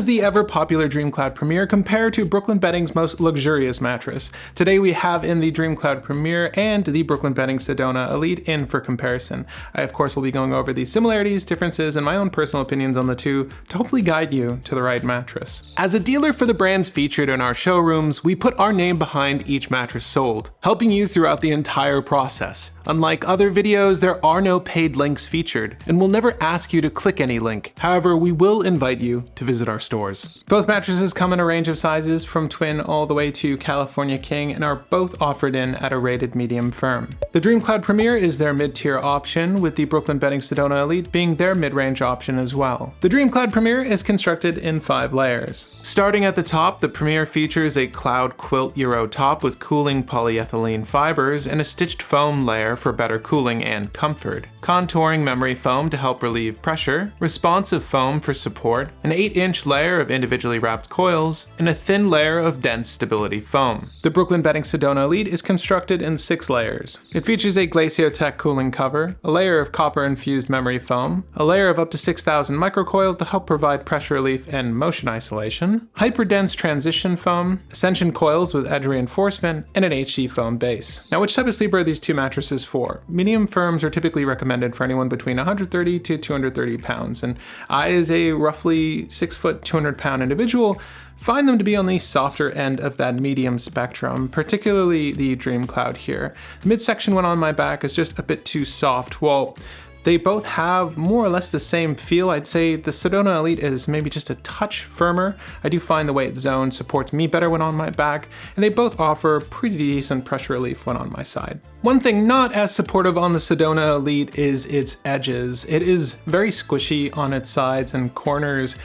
does the ever-popular DreamCloud Premier compare to Brooklyn Bedding's most luxurious mattress? Today we have in the DreamCloud Premier and the Brooklyn Bedding Sedona Elite in for comparison. I of course will be going over the similarities, differences, and my own personal opinions on the two to hopefully guide you to the right mattress. As a dealer for the brands featured in our showrooms, we put our name behind each mattress sold, helping you throughout the entire process. Unlike other videos, there are no paid links featured, and we'll never ask you to click any link. However, we will invite you to visit our stores. Both mattresses come in a range of sizes from twin all the way to California King and are both offered in at a rated medium firm. The DreamCloud Premier is their mid-tier option, with the Brooklyn Bedding Sedona Elite being their mid-range option as well. The DreamCloud Premier is constructed in 5 layers. Starting at the top, the Premier features a cloud quilt Euro top with cooling polyethylene fibers and a stitched foam layer for better cooling and comfort, contouring memory foam to help relieve pressure, responsive foam for support, an 8-inch layer of individually wrapped coils, and a thin layer of dense stability foam. The Brooklyn Bedding Sedona Elite is constructed in 6 layers. It features a Glaciotech cooling cover, a layer of copper-infused memory foam, a layer of up to 6,000 microcoils to help provide pressure relief and motion isolation, hyper-dense transition foam, Ascension coils with edge reinforcement, and an HD foam base. Now, which type of sleeper are these two mattresses for? Medium firms are typically recommended for anyone between 130 to 230 pounds, and I, as a roughly 6 foot, 200 pound individual, find them to be on the softer end of that medium spectrum, particularly the DreamCloud here. The midsection when on my back is just a bit too soft. Well, they both have more or less the same feel. I'd say the Sedona Elite is maybe just a touch firmer. I do find the way it's zoned supports me better when on my back, and they both offer pretty decent pressure relief when on my side. One thing not as supportive on the Sedona Elite is its edges. It is very squishy on its sides and corners,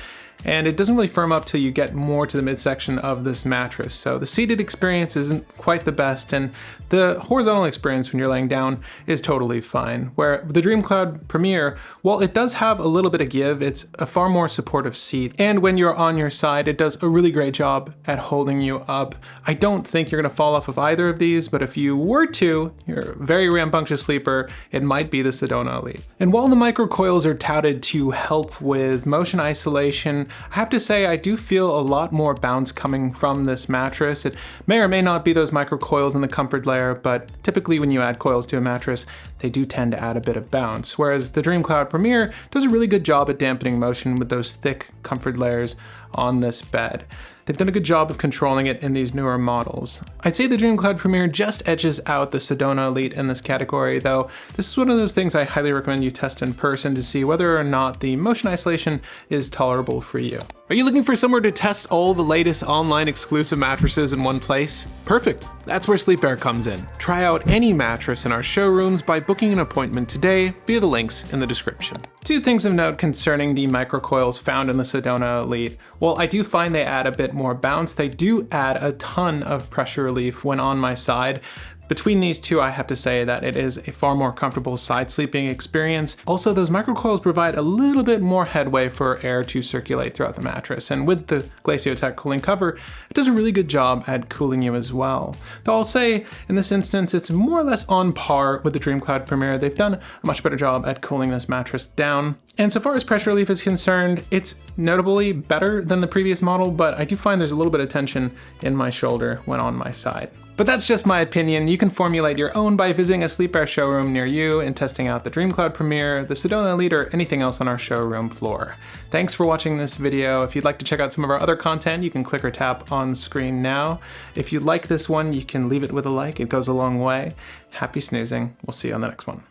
and it doesn't really firm up till you get more to the midsection of this mattress. So the seated experience isn't quite the best, and the horizontal experience when you're laying down is totally fine. Where the DreamCloud Premier, while it does have a little bit of give, it's a far more supportive seat. And when you're on your side, it does a really great job at holding you up. I don't think you're gonna fall off of either of these, but if you were to, you're a very rambunctious sleeper, it might be the Sedona Elite. And while the microcoils are touted to help with motion isolation, I have to say I do feel a lot more bounce coming from this mattress. It may or may not be those microcoils in the comfort layer, but typically when you add coils to a mattress, they do tend to add a bit of bounce, whereas the DreamCloud Premier does a really good job at dampening motion with those thick comfort layers on this bed. They've done a good job of controlling it in these newer models. I'd say the DreamCloud Premier just edges out the Sedona Elite in this category, though this is one of those things I highly recommend you test in person to see whether or not the motion isolation is tolerable for you. Are you looking for somewhere to test all the latest online exclusive mattresses in one place? Perfect. That's where SleePare comes in. Try out any mattress in our showrooms by booking an appointment today via the links in the description. 2 things of note concerning the microcoils found in the Sedona Elite. While I do find they add a bit more bounce, they do add a ton of pressure relief when on my side. Between these two, I have to say that it is a far more comfortable side sleeping experience. Also, those microcoils provide a little bit more headway for air to circulate throughout the mattress, and with the Glaciotech cooling cover, it does a really good job at cooling you as well. Though I'll say, in this instance, it's more or less on par with the DreamCloud Premier. They've done a much better job at cooling this mattress down. And so far as pressure relief is concerned, it's notably better than the previous model, but I do find there's a little bit of tension in my shoulder when on my side. But that's just my opinion. You can formulate your own by visiting a SleePare showroom near you and testing out the DreamCloud Premier, the Sedona Elite, or anything else on our showroom floor. Thanks for watching this video. If you'd like to check out some of our other content, you can click or tap on screen now. If you like this one, you can leave it with a like. It goes a long way. Happy snoozing. We'll see you on the next one.